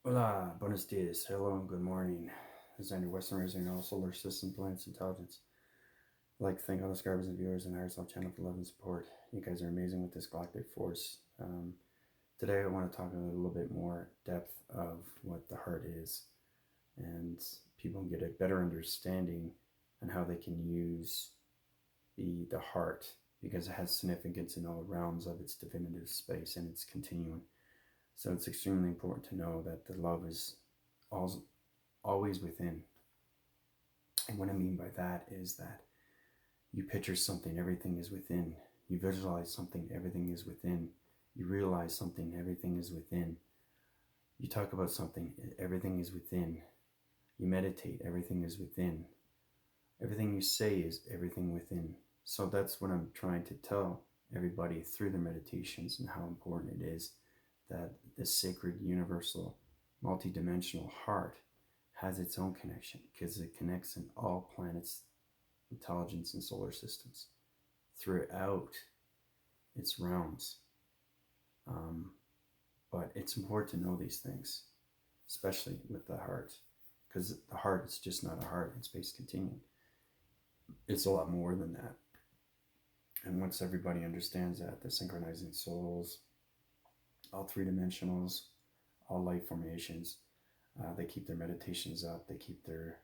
Hola, buenos dias, hello, and good morning. This is Andrew Western, raising all solar system planets intelligence. I'd like to thank all the subscribers and viewers and Higher Self channel for love and support. You guys are amazing with this galactic force. Today, I want to talk a little bit more depth of what the heart is, and people can get a better understanding on how they can use the heart because it has significance in all realms of its definitive space and its continuum. So it's extremely important to know that the love is always within. And what I mean by that is that you picture something, everything is within. You visualize something, everything is within. You realize something, everything is within. You talk about something, everything is within. You meditate, everything is within. Everything you say is everything within. So that's what I'm trying to tell everybody through their meditations and how important it is that this sacred, universal, multidimensional heart has its own connection because it connects in all planets, intelligence, and solar systems throughout its realms. But it's important to know these things, especially with the heart, because the heart is just not a heart in Space Continuum. It's a lot more than that. And once everybody understands that, the synchronizing souls, all three dimensionals, all life formations, they keep their meditations up, they keep their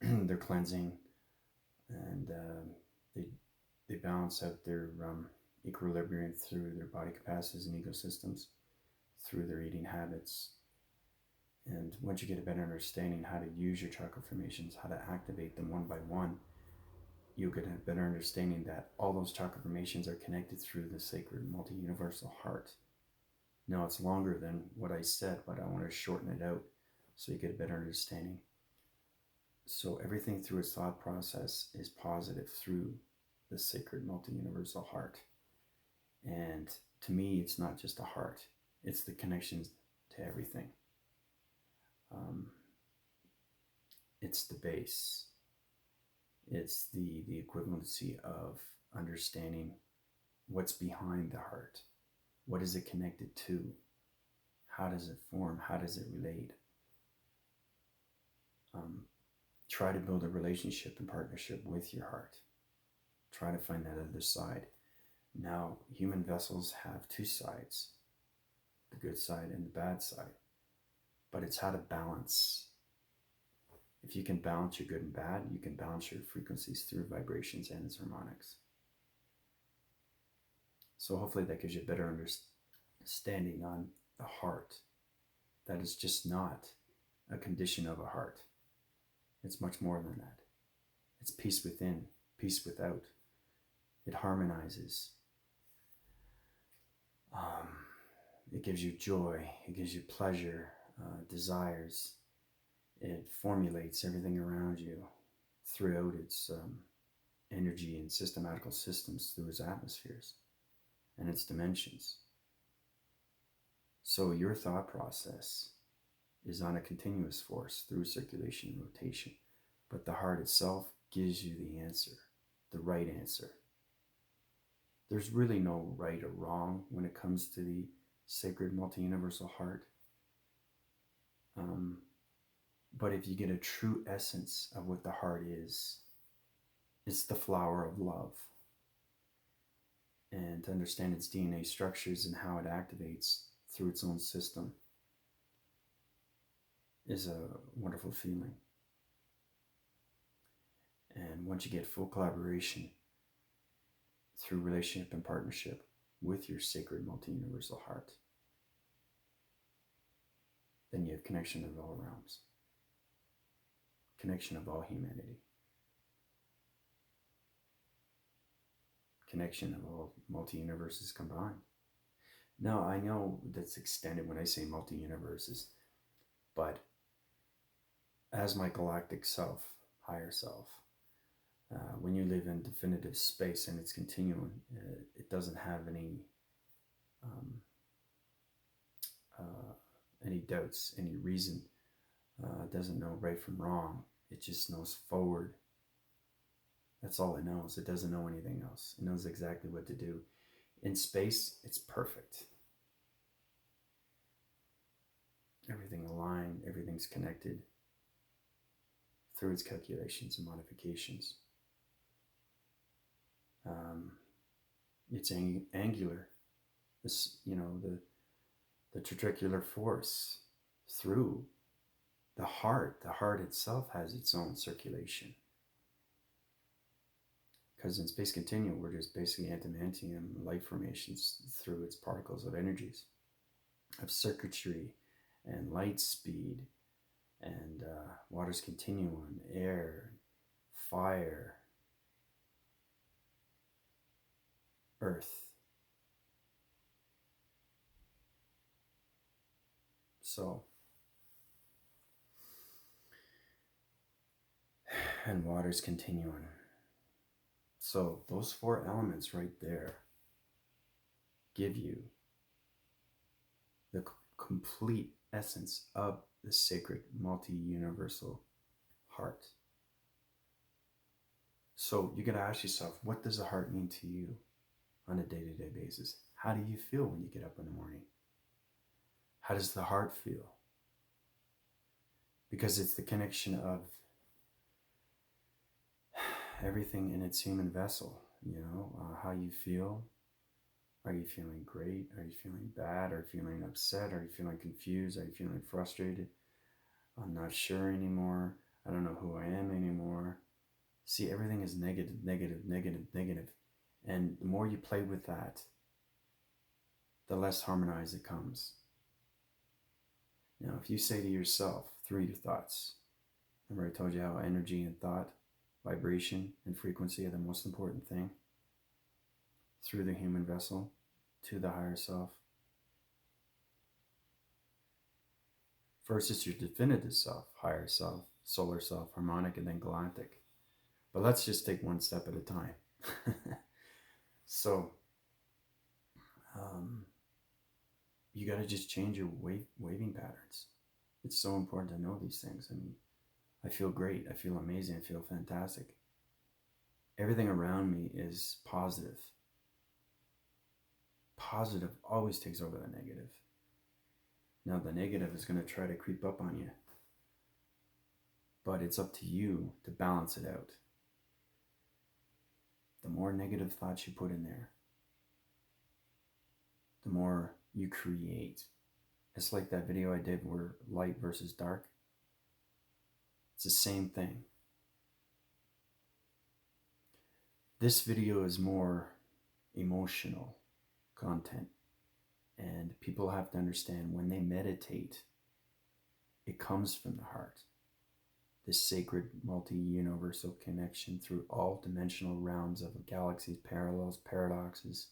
their cleansing, and they balance out their equilibrium through their body capacities and ecosystems, through their eating habits. And once you get a better understanding how to use your chakra formations, how to activate them one by one, you'll get a better understanding that all those chakra formations are connected through the sacred multi-universal heart. Now, it's longer than what I said, but I want to shorten it out so you get a better understanding. So everything through its thought process is positive through the sacred multi-universal heart. And to me, it's not just a heart, it's the connections to everything. It's the base. It's the equivalency of understanding what's behind the heart. What is it connected to? How does it form? How does it relate? Try to build a relationship and partnership with your heart. Try to find that other side. Now, human vessels have two sides, the good side and the bad side. But it's how to balance. If you can balance your good and bad, you can balance your frequencies through vibrations and its harmonics. So hopefully that gives you a better understanding on the heart. That is just not a condition of a heart. It's much more than that. It's peace within, peace without. It harmonizes. It gives you joy. It gives you pleasure, desires. It formulates everything around you throughout its energy and systematical systems through its atmospheres and its dimensions. So your thought process is on a continuous force through circulation and rotation, but the heart itself gives you the answer, the right answer. There's really no right or wrong when it comes to the sacred multi-universal heart. But if you get a true essence of what the heart is, it's the flower of love. And to understand its DNA structures and how it activates through its own system is a wonderful feeling. And once you get full collaboration through relationship and partnership with your sacred multi-universal heart, then you have connection of all realms, connection of all humanity, connection of all multi-universes combined. Now, I know that's extended when I say multi-universes, but as my galactic self, higher self, when you live in definitive space and its continuum, it doesn't have any doubts, any reason. It doesn't know right from wrong. It just knows forward. That's all it knows. It doesn't know anything else. It knows exactly what to do. In space, it's perfect. aligned, everything's connected through its calculations and modifications. It's angular. This, the trabecular force through the heart. The heart itself has its own circulation. Because in Space Continuum, we're just basically antimantium light formations through its particles of energies, of circuitry and light speed and water's continuum, air, fire, earth. So, and water's continuum. So those four elements right there give you the complete essence of the sacred multi-universal heart. So you got to ask yourself, what does the heart mean to you on a day-to-day basis? How do you feel when you get up in the morning? How does the heart feel? Because it's the connection of everything in its human vessel, how you feel. Are you feeling great? Are you feeling bad? Are you feeling upset? Are you feeling confused? Are you feeling frustrated? I'm not sure anymore. I don't know who I am anymore. See, everything is negative, negative, negative, negative. And the more you play with that, the less harmonized it comes. Now, if you say to yourself through your thoughts, remember I told you how energy and thought, vibration and frequency are the most important thing through the human vessel to the higher self. First, it's your definitive self, higher self, solar self, harmonic, and then galactic. But let's just take one step at a time. So, you got to just change your waving patterns. It's so important to know these things. I mean, I feel great. I feel amazing. I feel fantastic. Everything around me is positive. Positive always takes over the negative. Now, the negative is going to try to creep up on you. But it's up to you to balance it out. The more negative thoughts you put in there, the more you create. It's like that video I did where light versus dark. It's the same thing. This video is more emotional content. And people have to understand when they meditate, it comes from the heart. This sacred multi-universal connection through all dimensional realms of galaxies, parallels, paradoxes,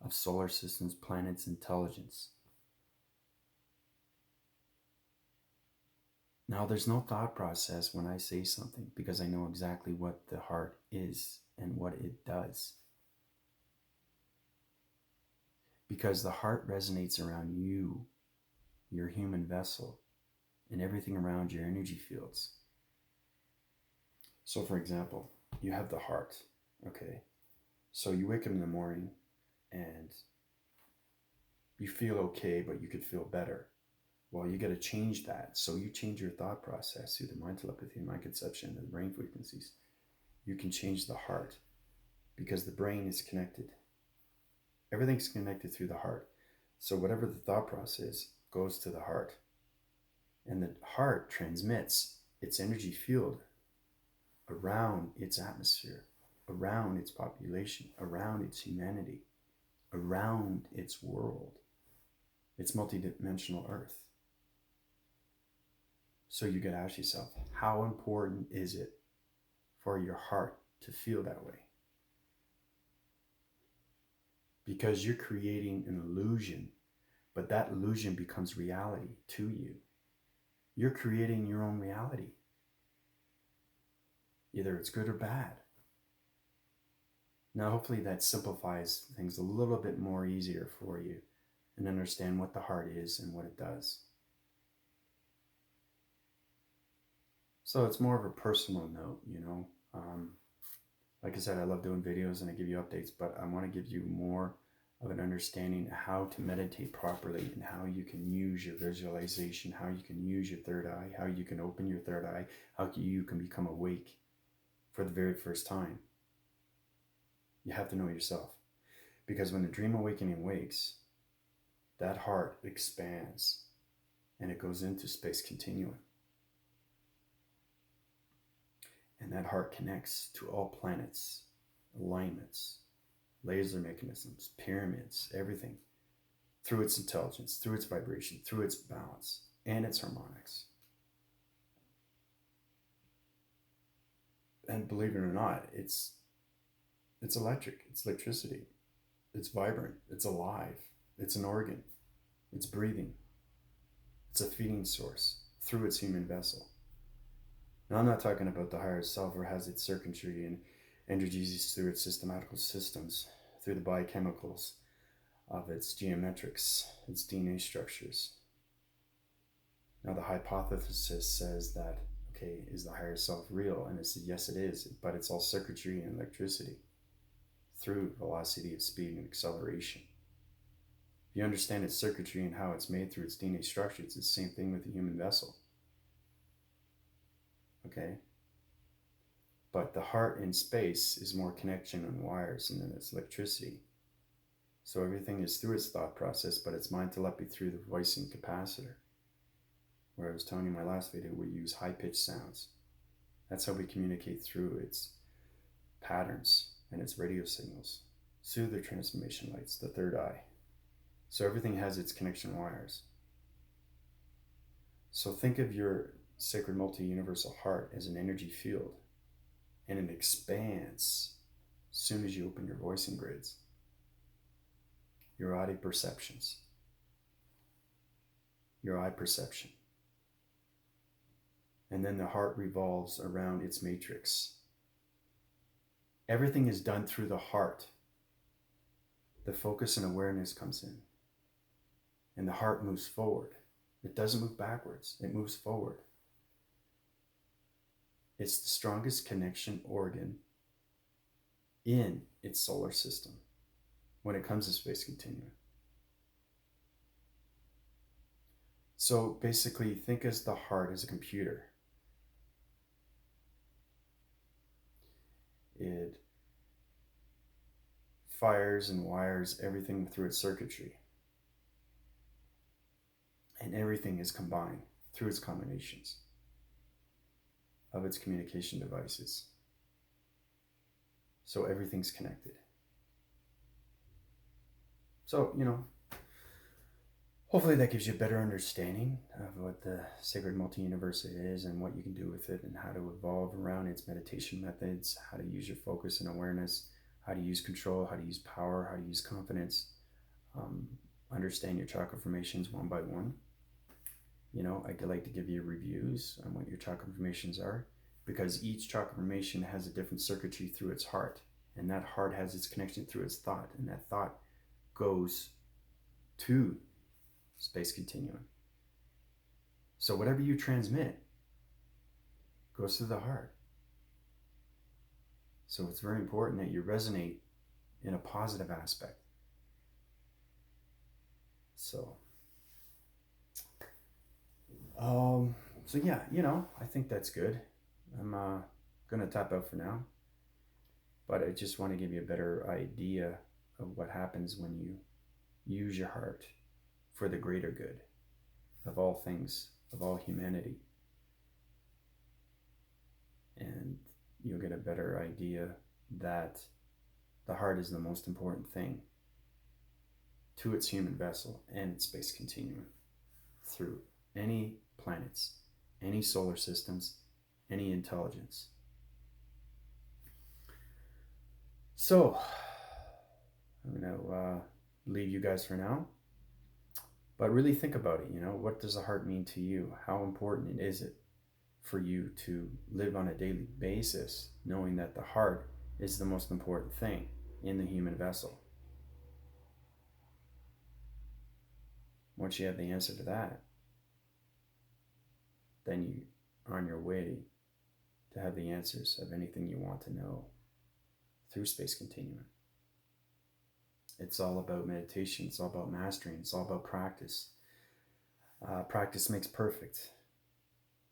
of solar systems, planets, intelligence. Now, there's no thought process when I say something because I know exactly what the heart is and what it does. Because the heart resonates around you, your human vessel, and everything around your energy fields. So, for example, you have the heart, okay? So you wake up in the morning and you feel okay, but you could feel better. Well, you got to change that. So you change your thought process through the mind telepathy and mind conception and the brain frequencies. You can change the heart because the brain is connected. Everything's connected through the heart. So whatever the thought process goes to the heart. And the heart transmits its energy field around its atmosphere, around its population, around its humanity, around its world, its multidimensional earth. So you got to ask yourself, how important is it for your heart to feel that way? Because you're creating an illusion, but that illusion becomes reality to you. You're creating your own reality. Either it's good or bad. Now, hopefully that simplifies things a little bit more easier for you and understand what the heart is and what it does. So it's more of a personal note, like I said, I love doing videos and I give you updates, but I want to give you more of an understanding of how to meditate properly and how you can use your visualization, how you can use your third eye, how you can open your third eye, how you can become awake for the very first time. You have to know yourself. Because when the dream awakening wakes, that heart expands and it goes into space continuum. And that heart connects to all planets, alignments, laser mechanisms, pyramids, everything, through its intelligence, through its vibration, through its balance, and its harmonics. And believe it or not, it's electric, it's electricity, it's vibrant, it's alive, it's an organ, it's breathing, it's a feeding source through its human vessel. Now, I'm not talking about the higher self, or has its circuitry and energies through its systematical systems, through the biochemicals of its geometrics, its DNA structures. Now, the hypothesis says that, okay, is the higher self real? And it's yes, it is, but it's all circuitry and electricity through velocity of speed and acceleration. If you understand its circuitry and how it's made through its DNA structure, it's the same thing with the human vessel. Okay? But the heart in space is more connection and wires, and then it's electricity. So everything is through its thought process, but it's mind telepathy through the voicing capacitor. Where I was telling you in my last video, we use high-pitched sounds. That's how we communicate through its patterns and its radio signals, through the transformation lights, the third eye. So everything has its connection wires. So think of your sacred multi-universal heart as an energy field, and it expands as soon as you open your voicing grids, your body perceptions, your eye perception. And then the heart revolves around its matrix. Everything is done through the heart. The focus and awareness comes in, and the heart moves forward. It doesn't move backwards, it moves forward. It's the strongest connection organ in its solar system when it comes to space continuum. So basically, think as the heart as a computer. It fires and wires everything through its circuitry. And everything is combined through its combinations of its communication devices. So everything's connected. So, hopefully that gives you a better understanding of what the sacred multi-universe is and what you can do with it, and how to evolve around its meditation methods, how to use your focus and awareness, how to use control, how to use power, how to use confidence. Understand your chakra formations one by one. I like to give you reviews on what your chakra formations are, because each chakra formation has a different circuitry through its heart, and that heart has its connection through its thought, and that thought goes to space continuum. So whatever you transmit goes through the heart. So it's very important that you resonate in a positive aspect. Yeah, I think that's good. I'm gonna tap out for now, but I just want to give you a better idea of what happens when you use your heart for the greater good of all things, of all humanity. And you'll get a better idea that the heart is the most important thing to its human vessel and its space continuum through any planets, any solar systems, any intelligence. So I'm going to leave you guys for now, but really think about it. What does the heart mean to you? How important is it for you to live on a daily basis knowing that the heart is the most important thing in the human vessel? Once you have the answer to that, then you are on your way to have the answers of anything you want to know through Space Continuum. It's all about meditation. It's all about mastering. It's all about practice. Practice makes perfect.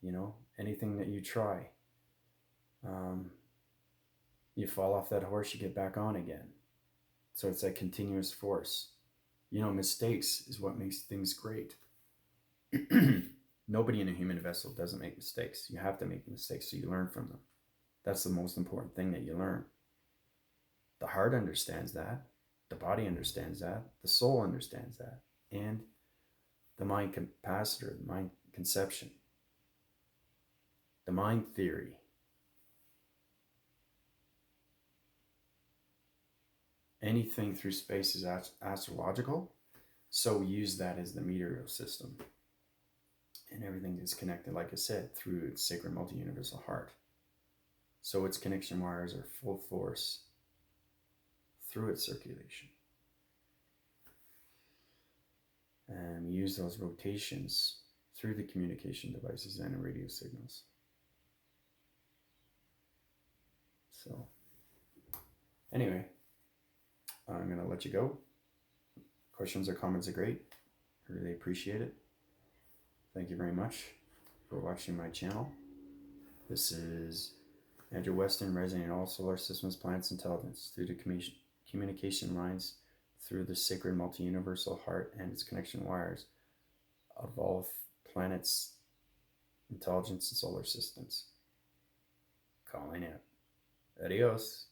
You know, anything that you try, you fall off that horse, you get back on again. So it's that continuous force. You know, mistakes is what makes things great. Nobody in a human vessel doesn't make mistakes. You have to make mistakes so you learn from them. That's the most important thing that you learn. The heart understands that. The body understands that. The soul understands that. And the mind capacitor, the mind conception, the mind theory. Anything through space is astrological, so we use that as the meteorial system. And everything is connected, like I said, through its sacred multi-universal heart. So its connection wires are full force through its circulation. And we use those rotations through the communication devices and the radio signals. So, anyway, I'm going to let you go. Questions or comments are great. I really appreciate it. Thank you very much for watching my channel. This is Andrew Weston, resonating all solar systems, planets, intelligence through the communication lines, through the sacred multi-universal heart and its connection wires of all planets, intelligence, and solar systems. Calling out. Adios.